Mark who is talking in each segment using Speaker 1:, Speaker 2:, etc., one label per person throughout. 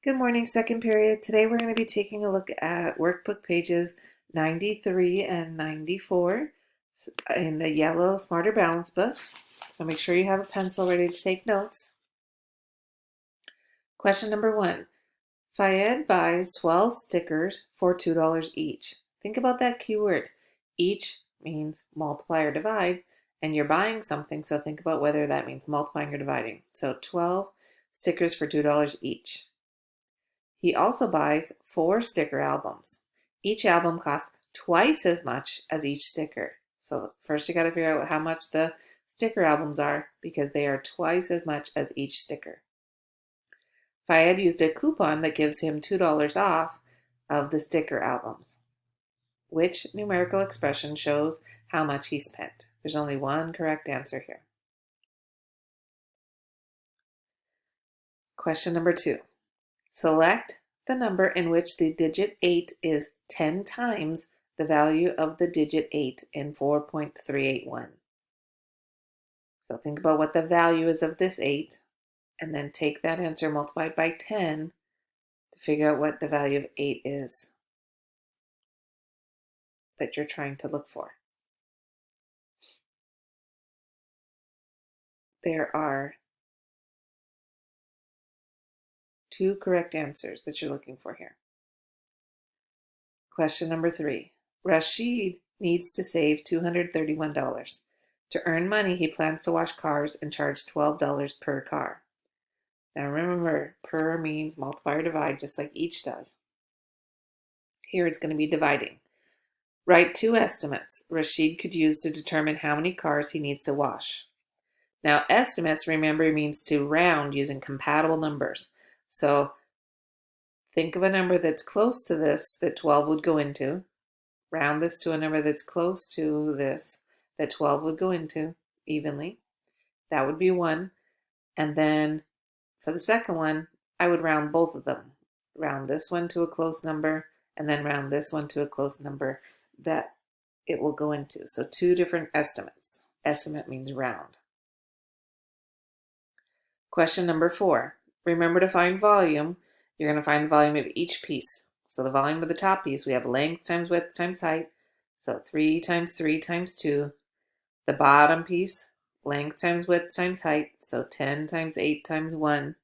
Speaker 1: Good morning, second period. Today we're going to be taking a look at workbook pages 93 and 94 in the yellow Smarter Balance book. So make sure you have a pencil ready to take notes. Question number 1. Fayed buys 12 stickers for $2 each. Think about that keyword. Each means multiply or divide, and you're buying something, so think about whether that means multiplying or dividing. So 12 stickers for $2 each. He also buys 4 sticker albums. Each album costs twice as much as each sticker. So first you got to figure out how much the sticker albums are because they are twice as much as each sticker. Fayed used a coupon that gives him $2 off of the sticker albums. Which numerical expression shows how much he spent? There's only one correct answer here. Question number 2. Select the number in which the digit 8 is 10 times the value of the digit 8 in 4.381. So think about what the value is of this 8, and then take that answer multiplied by 10 to figure out what the value of 8 is that you're trying to look for. There are 2 correct answers that you're looking for here. Question number 3. Rashid needs to save $231. To earn money, he plans to wash cars and charge $12 per car. Now remember, per means multiply or divide, just like each does. Here it's going to be dividing. Write 2 estimates Rashid could use to determine how many cars he needs to wash. Now estimates, remember, means to round using compatible numbers. So think of a number that's close to this that 12 would go into. Round this to a number that's close to this that 12 would go into evenly. That would be 1. And then for the second one, I would round both of them. Round this one to a close number, and then round this one to a close number that it will go into. So 2 different estimates. Estimate means round. Question number 4. Remember to find volume. You're going to find the volume of each piece. So the volume of the top piece, we have length times width times height. So 3 times 3 times 2. The bottom piece, length times width times height. So 10 times 8 times 1.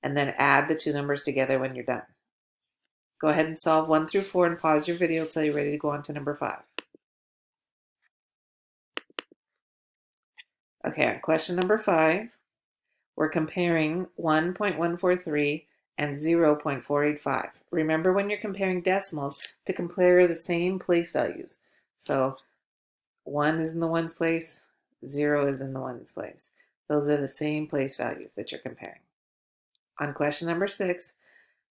Speaker 1: And then add the 2 numbers together when you're done. Go ahead and solve 1 through 4 and pause your video until you're ready to go on to number 5. Okay, on question number 5, we're comparing 1.143 and 0.485. Remember when you're comparing decimals to compare the same place values. So 1 is in the ones place, 0 is in the ones place. Those are the same place values that you're comparing. On question number 6,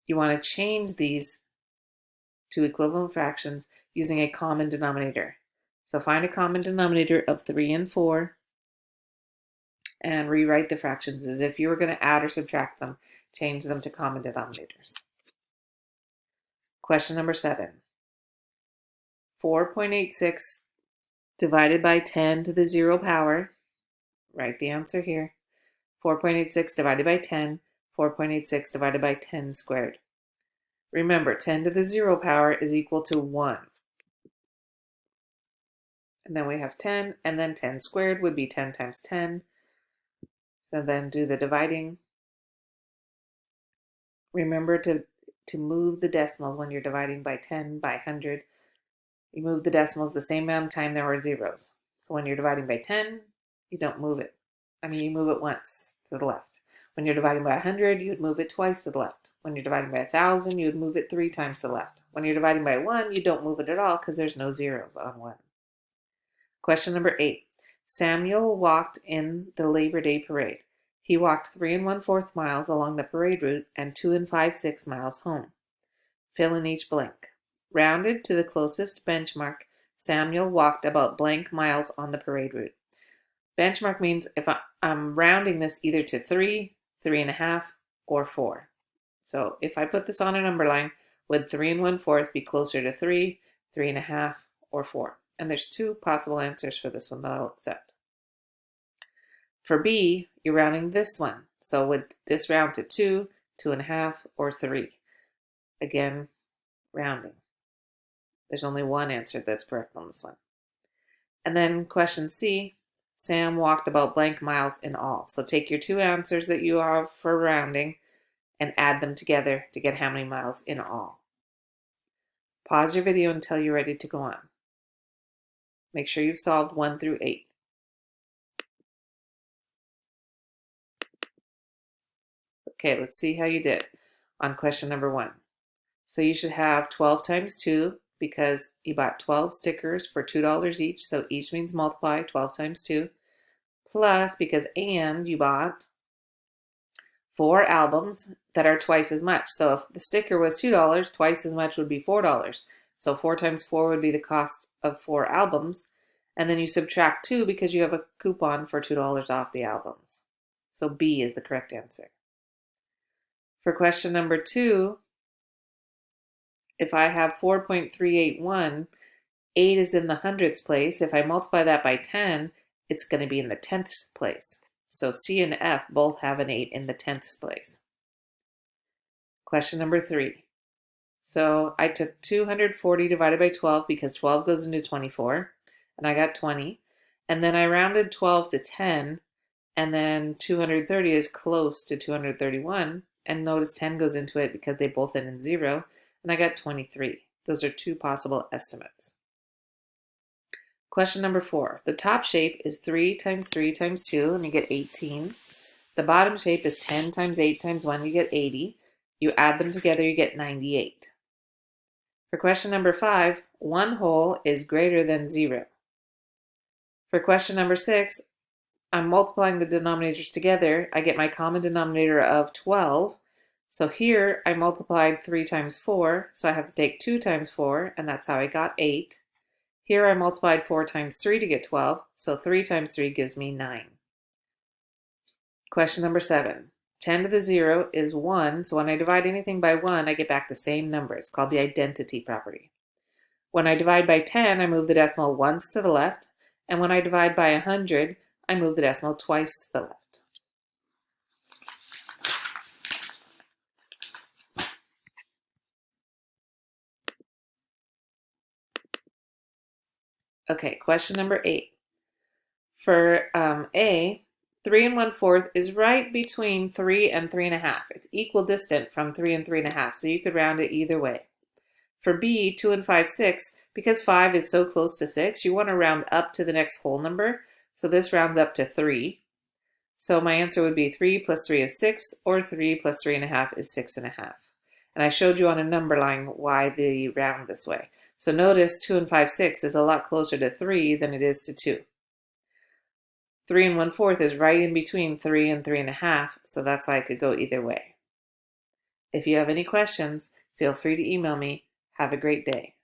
Speaker 1: you want to change these to equivalent fractions using a common denominator. So find a common denominator of 3 and 4 and rewrite the fractions as if you were going to add or subtract them. Change them to common denominators. Question number 7. 4.86 divided by 10 to the 0 power. Write the answer here. 4.86 divided by 10. 4.86 divided by 10 squared. Remember, 10 to the 0 power is equal to 1. And then we have 10, and then 10 squared would be 10 times 10. So then do the dividing. Remember to move the decimals when you're dividing by 10, by 100. You move the decimals the same amount of time there are zeros. So when you're dividing by 10, you don't move it. You move it once to the left. When you're dividing by 100, you would move it twice to the left. When you're dividing by 1,000, you would move it 3 times to the left. When you're dividing by 1, you don't move it at all because there's no zeros on 1. Question number 8. Samuel walked in the Labor Day parade. He walked 3 1/4 miles along the parade route and 2 5/6 miles home. Fill in each blank. Rounded to the closest benchmark, Samuel walked about blank miles on the parade route. Benchmark means if I'm rounding this either to 3, 3 1/2, or 4. So if I put this on a number line, would 3 1/4 be closer to 3, 3 1/2, or 4? And there's 2 possible answers for this one that I'll accept. For B, you're rounding this one. So would this round to 2, 2.5, or 3. Again, rounding. There's only one answer that's correct on this one. And then question C, Sam walked about blank miles in all. So take your two answers that you have for rounding and add them together to get how many miles in all. Pause your video until you're ready to go on. Make sure you've solved 1 through 8. Okay, let's see how you did on question number 1. So you should have 12 times 2 because you bought 12 stickers for $2 each. So each means multiply 12 times 2. Plus, because you bought 4 albums that are twice as much. So if the sticker was $2, twice as much would be $4. So 4 times 4 would be the cost of 4 albums. And then you subtract 2 because you have a coupon for $2 off the albums. So B is the correct answer. For question number 2, if I have 4.381, 8 is in the hundredths place. If I multiply that by 10, it's going to be in the tenths place. So C and F both have an 8 in the tenths place. Question number 3. So I took 240 divided by 12 because 12 goes into 24, and I got 20. And then I rounded 12 to 10, and then 230 is close to 231. And notice 10 goes into it because they both end in 0, and I got 23. Those are 2 possible estimates. Question number 4. The top shape is 3 times 3 times 2, and you get 18. The bottom shape is 10 times 8 times 1, you get 80. You add them together, you get 98. For question number 5, 1 whole is greater than 0. For question number 6, I'm multiplying the denominators together. I get my common denominator of 12. So here I multiplied 3 times 4, so I have to take 2 times 4, and that's how I got 8. Here I multiplied 4 times 3 to get 12, so 3 times 3 gives me 9. Question number 7. 10 to the 0 is 1, so when I divide anything by 1, I get back the same number. It's called the identity property. When I divide by 10, I move the decimal once to the left, and when I divide by 100, I move the decimal twice to the left. Okay, question number 8. For A, 3 1/4 is right between 3 and 3 1/2. It's equidistant from 3 and 3 1/2, so you could round it either way. For B, 2 5/6, because 5 is so close to 6, you want to round up to the next whole number, so this rounds up to 3. So my answer would be 3 plus 3 is 6, or 3 plus 3 1/2 is 6 1/2. And I showed you on a number line why they round this way. So notice 2 5/6 is a lot closer to 3 than it is to 2. 3 1/4 is right in between 3 and 3 1/2, so that's why I could go either way. If you have any questions, feel free to email me. Have a great day.